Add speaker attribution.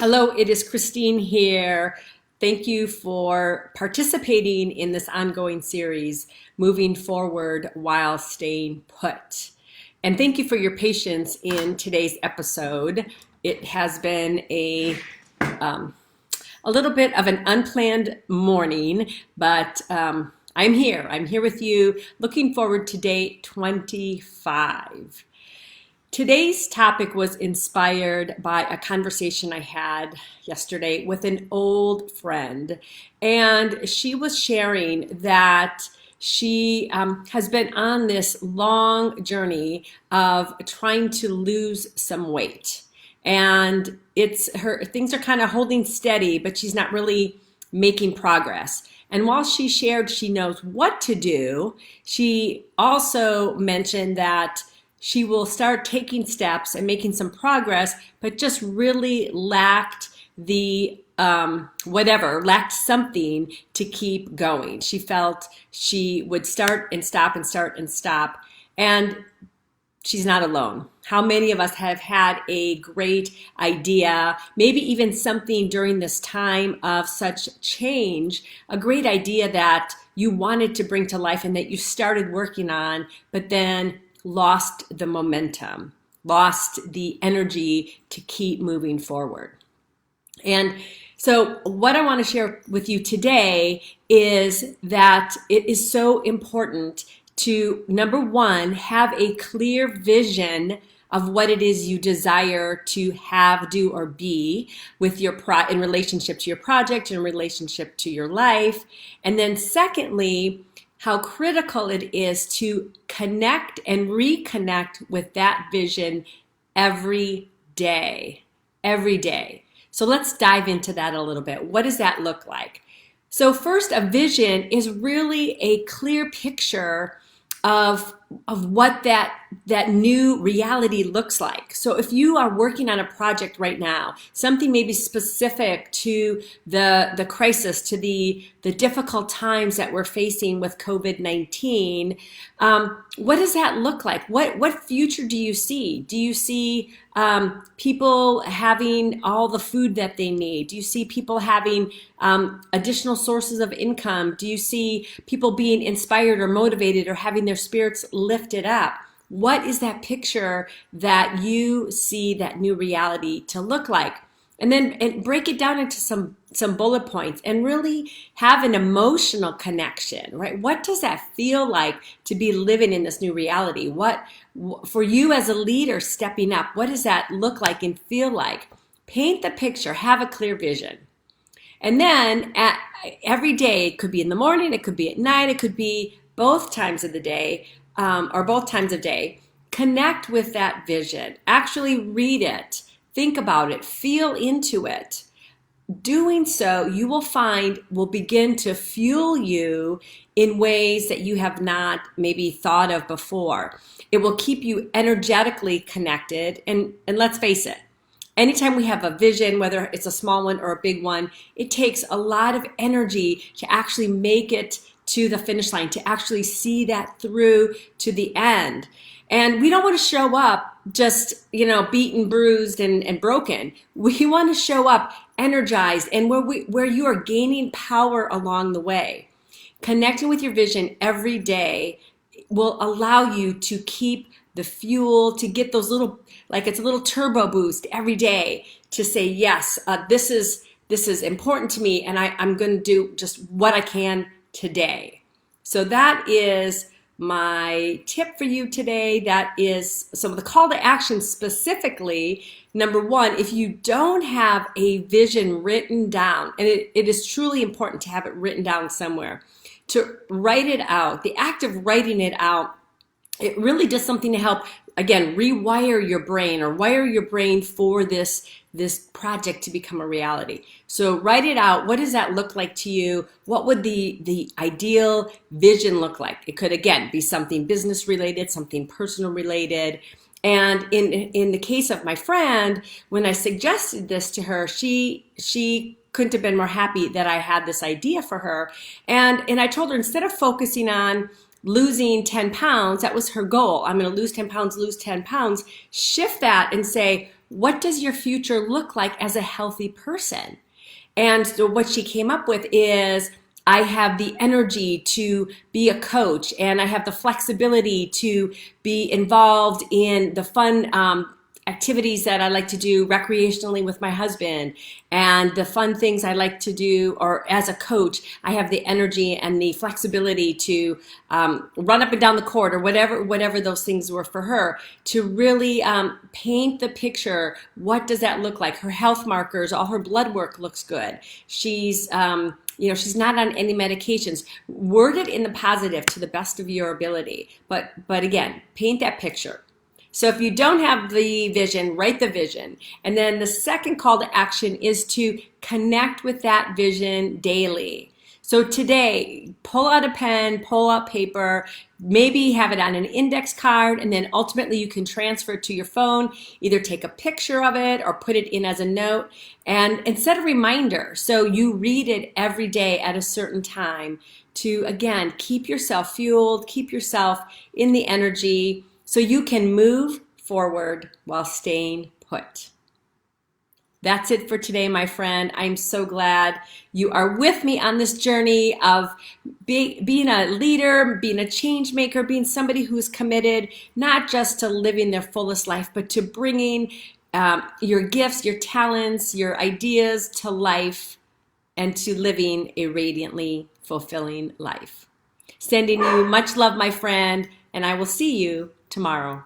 Speaker 1: Hello, it is Christine here. Thank you for participating in this ongoing series, Moving Forward While Staying Put. And thank you for your patience in today's episode. It has been a little bit of an unplanned morning, but I'm here. I'm here with you, looking forward to day 25. Today's topic was inspired by a conversation I had yesterday with an old friend, and she was sharing that she has been on this long journey of trying to lose some weight. And things are kind of holding steady, but she's not really making progress. And while she shared she knows what to do, she also mentioned that she will start taking steps and making some progress, but just really lacked lacked something to keep going. She felt she would start and stop and start and stop, and she's not alone. How many of us have had a great idea, maybe even something during this time of such change, a great idea that you wanted to bring to life and that you started working on, but then lost the momentum, lost the energy to keep moving forward. And so what I want to share with you today is that it is so important to, number one, have a clear vision of what it is you desire to have, do, or be with in relationship to your project, in relationship to your life. And then secondly, how critical it is to connect and reconnect with that vision every day, every day. So let's dive into that a little bit. What does that look like? So first, a vision is really a clear picture of what that new reality looks like. So if you are working on a project right now, something maybe specific to the crisis, to the difficult times that we're facing with COVID-19, what does that look like? What future do you see? Do you see people having all the food that they need? Do you see people having additional sources of income? Do you see people being inspired or motivated or having their spirits lifted up? What is that picture that you see that new reality to look like? And then break it down into some bullet points and really have an emotional connection, right? What does that feel like to be living in this new reality? What, for you as a leader stepping up, what does that look like and feel like? Paint the picture, have a clear vision. And then every day, it could be in the morning, it could be at night, it could be both times of the day, or both times of day, connect with that vision. Actually read it, think about it, feel into it. Doing so, you will find, will begin to fuel you in ways that you have not maybe thought of before. It will keep you energetically connected. And let's face it, anytime we have a vision, whether it's a small one or a big one, it takes a lot of energy to actually make it to the finish line, to actually see that through to the end. And we don't want to show up just, beaten, bruised, and broken. We want to show up energized and where you are gaining power along the way. Connecting with your vision every day will allow you to keep the fuel, to get those little, like it's a little turbo boost every day to say, yes, this is important to me, and I'm going to do just what I can today. So that is my tip for you today. That is, so the call to action specifically, number one, if you don't have a vision written down, and it is truly important to have it written down somewhere, to write it out. The act of writing it out, it really does something to help, again, rewire your brain or wire your brain for this project to become a reality. So write it out. What does that look like to you? What would the ideal vision look like? It could, again, be something business related, something personal related. And in the case of my friend, when I suggested this to her, she couldn't have been more happy that I had this idea for her. And I told her, instead of focusing on losing 10 pounds, that was her goal. I'm going to lose 10 pounds, shift that and say, what does your future look like as a healthy person? And so what she came up with is, I have the energy to be a coach, and I have the flexibility to be involved in the fun activities that I like to do recreationally with my husband, and the fun things I like to do, or as a coach, I have the energy and the flexibility to run up and down the court, or whatever those things were for her, to really paint the picture. What does that look like? Her health markers, all her blood work looks good. She's she's not on any medications. Word it in the positive to the best of your ability. But again, paint that picture. So if you don't have the vision, write the vision. And then the second call to action is to connect with that vision daily. So today, pull out a pen, pull out paper, maybe have it on an index card, and then ultimately you can transfer it to your phone. Either take a picture of it or put it in as a note and set a reminder so you read it every day at a certain time to, again, keep yourself fueled, keep yourself in the energy so you can move forward while staying put. That's it for today, my friend. I'm so glad you are with me on this journey of being a leader, being a change maker, being somebody who's committed not just to living their fullest life, but to bringing your gifts, your talents, your ideas to life, and to living a radiantly fulfilling life. Sending you much love, my friend, and I will see you tomorrow.